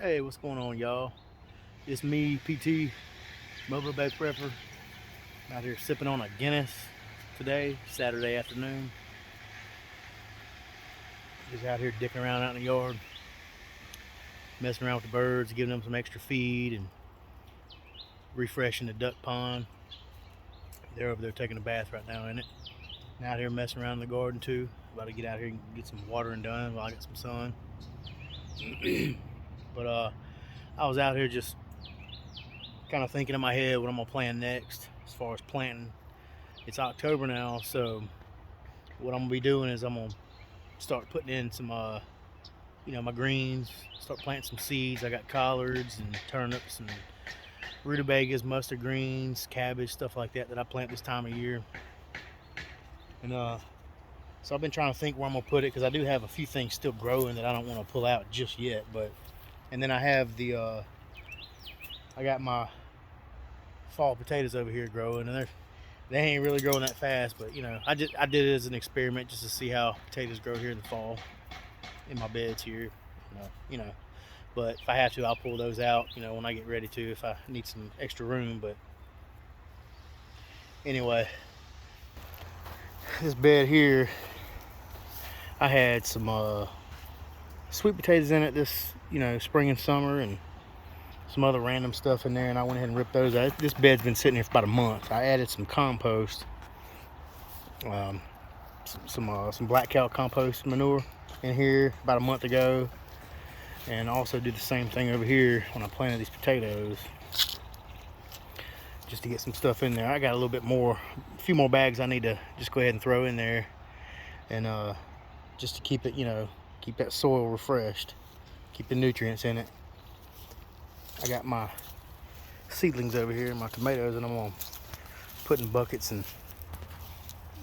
Hey, what's going on, y'all? It's me, PT, Mobile Bay Prepper, out here sipping on a Guinness today, Saturday afternoon. Just out here dicking around out in the yard, messing around with the birds, giving them some extra feed and refreshing the duck pond. They're over there taking a bath right now in it. And out here messing around in the garden too. About to get out here and get some watering done while I got some sun. But I was out here just kind of thinking in my head what I'm gonna plant next as far as planting. It's October now, so what I'm gonna be doing is I'm gonna start putting in some my greens, start planting some seeds. I got collards and turnips and rutabagas, mustard greens, cabbage, stuff like that I plant this time of year. And so I've been trying to think where I'm gonna put it, because I do have a few things still growing that I don't want to pull out just yet. And then I have I got my fall potatoes over here growing, and they ain't really growing that fast, but I did it as an experiment just to see how potatoes grow here in the fall in my beds here. But if I have to, I'll pull those out when I get ready to, if I need some extra room. But anyway, this bed here, I had some sweet potatoes in it this spring and summer, and some other random stuff in there, and I went ahead and ripped those out. This bed's been sitting here for about a month. I added some compost, some black cow compost manure in here about a month ago, and also did the same thing over here when I planted these potatoes, just to get some stuff in there. I got a few more bags I need to just go ahead and throw in there, and just to keep it, keep that soil refreshed, keep the nutrients in it. I got my seedlings over here, my tomatoes, and I'm gonna put in buckets and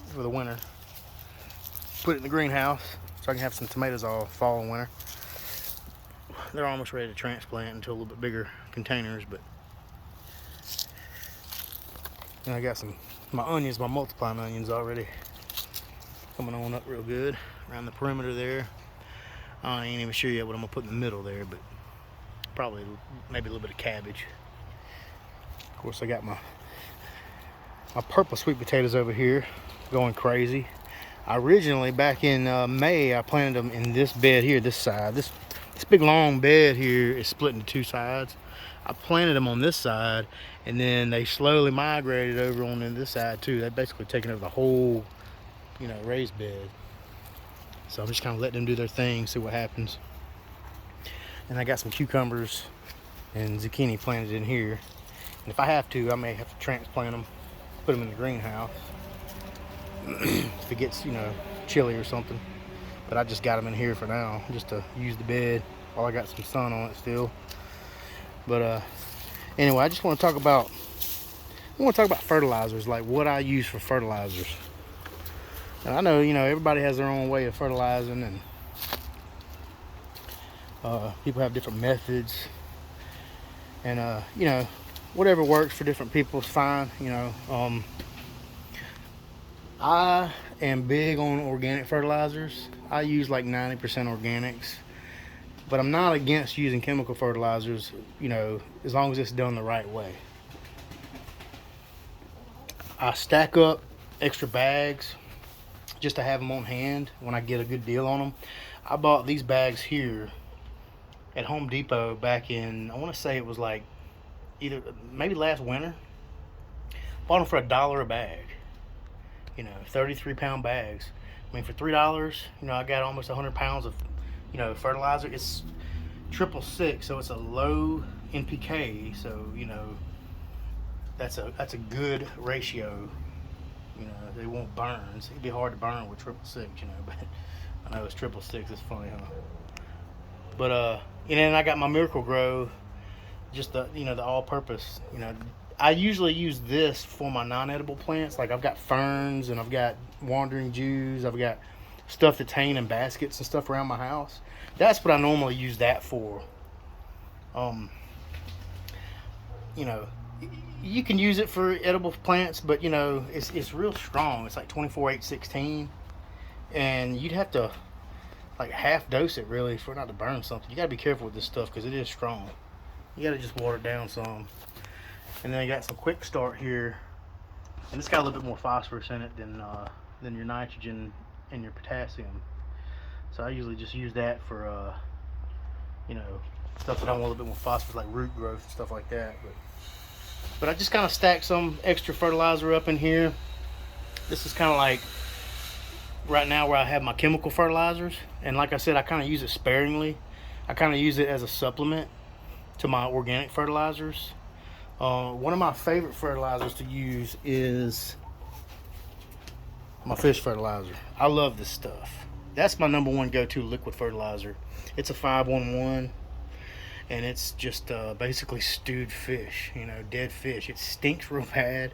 for the winter, put it in the greenhouse so I can have some tomatoes all fall and winter. They're almost ready to transplant into a little bit bigger containers, but I got my onions, my multiplying onions already coming on up real good around the perimeter there. I ain't even sure yet what I'm gonna put in the middle there, but probably maybe a little bit of cabbage. Of course, I got my purple sweet potatoes over here going crazy. I originally, back in May, I planted them in this bed here, this side. This big long bed here is split into two sides. I planted them on this side, and then they slowly migrated over on this side too. They've basically taken over the whole, raised bed. So I'm just kind of letting them do their thing, see what happens. And I got some cucumbers and zucchini planted in here. And if I have to, I may have to transplant them, put them in the greenhouse if it gets, chilly or something. But I just got them in here for now, just to use the bed while I got some sun on it still. But anyway, I just want to talk about fertilizers, like what I use for fertilizers. And I know, everybody has their own way of fertilizing, and people have different methods, and whatever works for different people is fine. I am big on organic fertilizers. I use like 90% organics, but I'm not against using chemical fertilizers, as long as it's done the right way. I stack up extra bags just to have them on hand when I get a good deal on them. I bought these bags here at Home Depot back in, I want to say it was like maybe last winter. Bought them for $1 a bag. 33-pound bags. I mean, for $3, I got almost 100 pounds of, fertilizer. It's 666, so it's a low NPK. So that's a good ratio. They won't burn. It'd be hard to burn with 666, but I know it's 666. It's funny, huh? But and then I got my Miracle Grow, just the all-purpose. I usually use this for my non-edible plants. Like, I've got ferns, and I've got wandering Jews. I've got stuff that's hanging in baskets and stuff around my house. That's what I normally use that for. You can use it for edible plants, but it's real strong. It's like 24/8/16, and you'd have to like half dose it really for it not to burn something. You gotta be careful with this stuff because it is strong. You gotta just water it down some. And then I got some quick start here, and it's got a little bit more phosphorus in it than your nitrogen and your potassium. So I usually just use that for you know, stuff that I want a little bit more phosphorus, like root growth and stuff like that. But I just kind of stack some extra fertilizer up in here. This is kind of like right now where I have my chemical fertilizers, and like I said, I kind of use it sparingly. I kind of use it as a supplement to my organic fertilizers. One of my favorite fertilizers to use is my fish fertilizer. I love this stuff. That's my #1 go-to liquid fertilizer. It's a 511, and it's just basically stewed fish, you know, dead fish. It stinks real bad,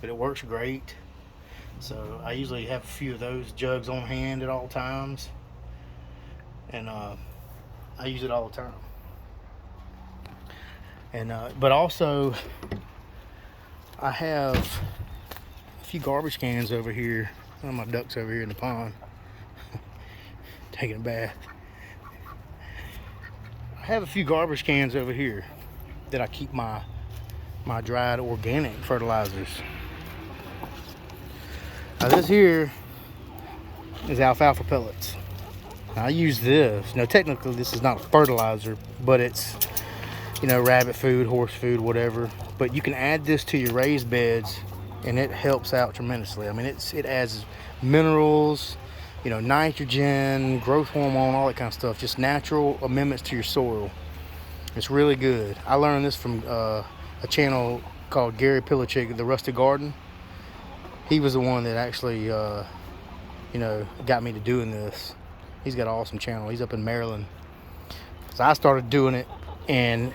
but it works great. So I usually have a few of those jugs on hand at all times, and I use it all the time. And but also I have a few garbage cans over here. One of my ducks over here in the pond taking a bath. I have a few garbage cans over here that I keep my dried organic fertilizers. Now this here is alfalfa pellets. Now I use this. Now technically this is not a fertilizer, but it's, you know, rabbit food, horse food, whatever. But you can add this to your raised beds and it helps out tremendously. I mean, it adds minerals, you know, nitrogen, growth hormone, all that kind of stuff. Just natural amendments to your soil. It's really good. I learned this from a channel called Gary Pilichik, The Rustic Garden. He was the one that actually, you know, got me to doing this. He's got an awesome channel. He's up in Maryland. So I started doing it, and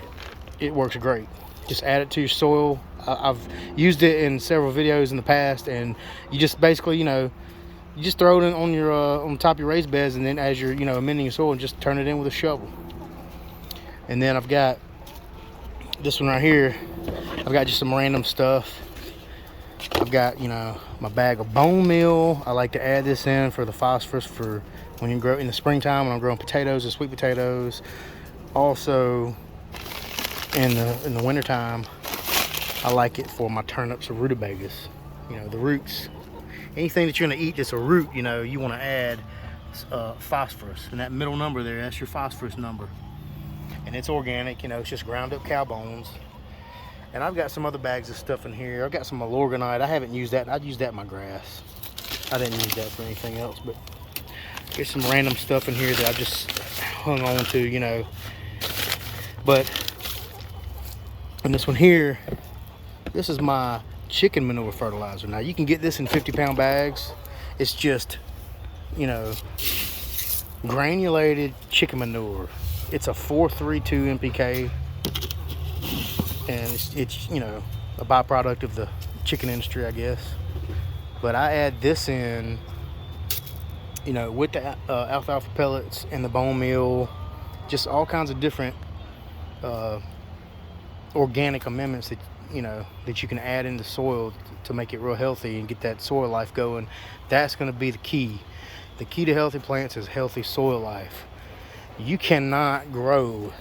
it works great. Just add it to your soil. I've used it in several videos in the past, and you just basically, you know, you just throw it in on your on top of your raised beds, and then as you're, you know, amending your soil, and just turn it in with a shovel. And then I've got this one right here. I've got just some random stuff. I've got, you know, my bag of bone meal. I like to add this in for the phosphorus for when you grow in the springtime when I'm growing potatoes and sweet potatoes. Also in the wintertime, I like it for my turnips or rutabagas. You know, the roots. Anything that you're gonna eat that's a root, you know, you wanna add phosphorus. And that middle number there, that's your phosphorus number. And it's organic, you know, it's just ground up cow bones. And I've got some other bags of stuff in here. I've got some malorganite. I haven't used that. I'd use that in my grass. I didn't use that for anything else, but there's some random stuff in here that I just hung on to, you know. But in this one here, this is my chicken manure fertilizer. Now you can get this in 50-pound bags. It's just, you know, granulated chicken manure. It's a 432 NPK. And it's, you know, a byproduct of the chicken industry, I guess. But I add this in, you know, with the alfalfa pellets and the bone meal, just all kinds of different organic amendments that, you know, that you can add in the soil to make it real healthy and get that soil life going. That's going to be the key. The key to healthy plants is healthy soil life. You cannot grow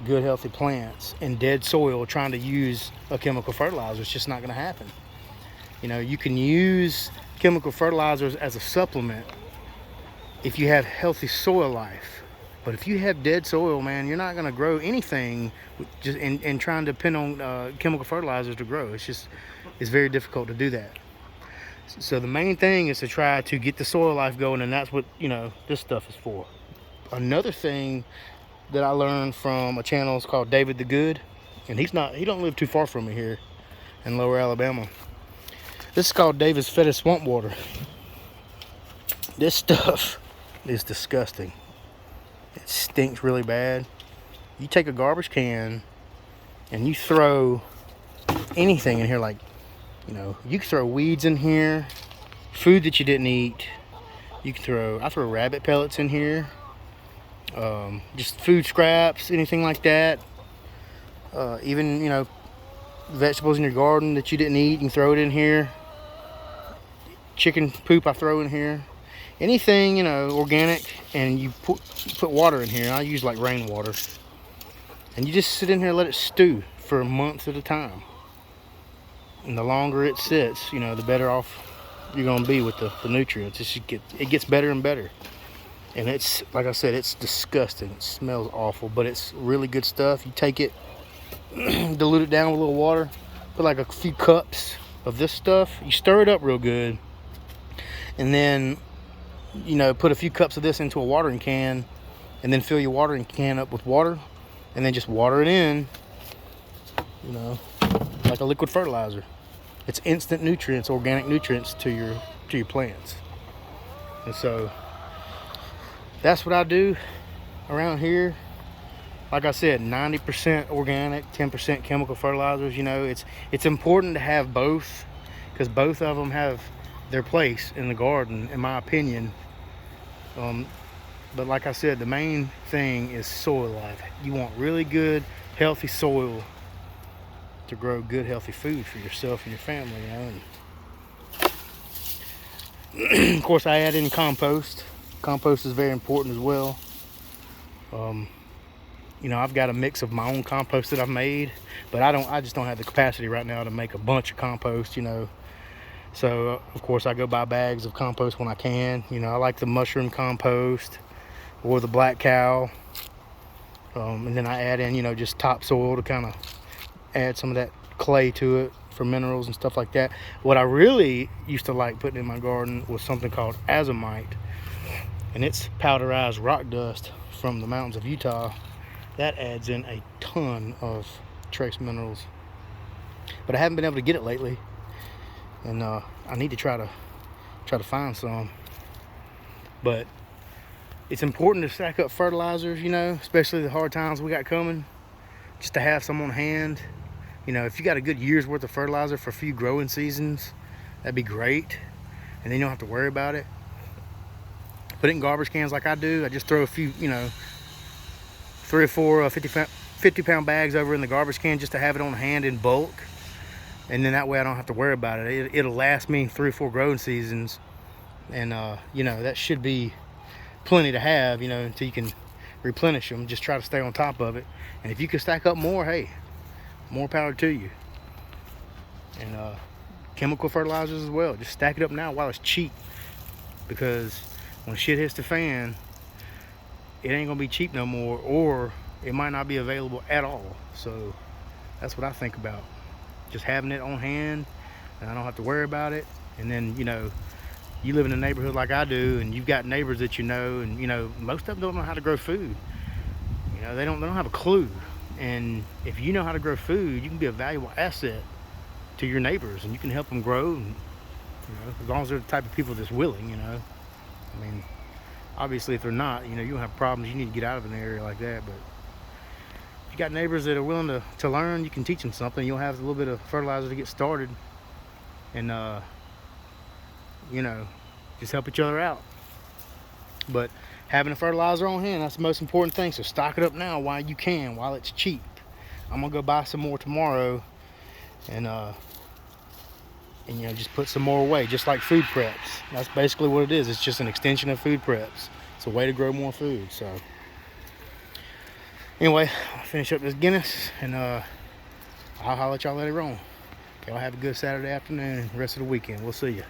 good healthy plants in dead soil trying to use a chemical fertilizer. It's just not going to happen. You know, you can use chemical fertilizers as a supplement if you have healthy soil life, but if you have dead soil, man, you're not going to grow anything just in trying to depend on chemical fertilizers to grow. It's very difficult to do that. So the main thing is to try to get the soil life going, and that's what, you know, this stuff is for. Another thing that I learned from a channel is called David the Good, and he don't live too far from me here in Lower Alabama. This is called David's Fetid Swamp Water. This stuff is disgusting. It stinks really bad. You take a garbage can and you throw anything in here, like, you know, you can throw weeds in here, food that you didn't eat. I throw rabbit pellets in here. Just food scraps, anything like that. Even, you know, vegetables in your garden that you didn't eat, you can throw it in here. Chicken poop I throw in here. anything, you know, organic, and you put water in here. I use like rainwater, and you just sit in here and let it stew for months at a time. And the longer it sits, you know, the better off you're gonna be with the nutrients. It gets better and better. And it's, like I said, it's disgusting. It smells awful, but it's really good stuff. You take it, dilute it down with a little water, put like a few cups of this stuff. You stir it up real good, and then, you know, put a few cups of this into a watering can, and then fill your watering can up with water, and then just water it in, you know, like a liquid fertilizer. It's instant nutrients, organic nutrients to your plants. And so that's what I do around here. Like I said, 90% organic, 10% chemical fertilizers. You know, it's important to have both, because both of them have their place in the garden, in my opinion. But like I said, the main thing is soil life. You want really good, healthy soil to grow good, healthy food for yourself and your family, you know. And of course, I add in compost. Compost is very important as well. You know, I've got a mix of my own compost that I've made, but I just don't have the capacity right now to make a bunch of compost, you know. So of course I go buy bags of compost when I can. You know, I like the mushroom compost or the black cow. And then I add in, you know, just topsoil to kind of add some of that clay to it for minerals and stuff like that. What I really used to like putting in my garden was something called azomite, and it's powderized rock dust from the mountains of Utah. That adds in a ton of trace minerals, but I haven't been able to get it lately, and I need to try to find some. But it's important to stack up fertilizers, you know, especially the hard times we got coming, just to have some on hand. You know, if you got a good year's worth of fertilizer for a few growing seasons, that'd be great, and then you don't have to worry about it. Put it in garbage cans like I do. I just throw a few, you know, 3 or 4 50-pound bags over in the garbage can just to have it on hand in bulk, and then that way I don't have to worry about it. It'll last me 3 or 4 growing seasons, and you know, that should be plenty to have, you know, until you can replenish them. Just try to stay on top of it, and if you can stack up more, hey, more power to you. And chemical fertilizers as well, just stack it up now while it's cheap, because when shit hits the fan, it ain't gonna be cheap no more, or it might not be available at all. So that's what I think about, just having it on hand, and I don't have to worry about it. And then, you know, you live in a neighborhood like I do, and you've got neighbors that you know, and you know, most of them don't know how to grow food. You know, they don't have a clue. And if you know how to grow food, you can be a valuable asset to your neighbors, and you can help them grow, and, you know, as long as they're the type of people that's willing, you know. I mean, obviously if they're not, you know, you don't have problems, you need to get out of an area like that. But if you got neighbors that are willing to learn, you can teach them something. You'll have a little bit of fertilizer to get started, and you know, just help each other out. But having a fertilizer on hand, that's the most important thing. So stock it up now while you can, while it's cheap. I'm gonna go buy some more tomorrow, and you know, just put some more away, just like food preps. That's basically what it is. It's just an extension of food preps. It's a way to grow more food. So anyway, I'll finish up this Guinness, and I'll holler at y'all later on. Y'all have a good Saturday afternoon and rest of the weekend. We'll see you.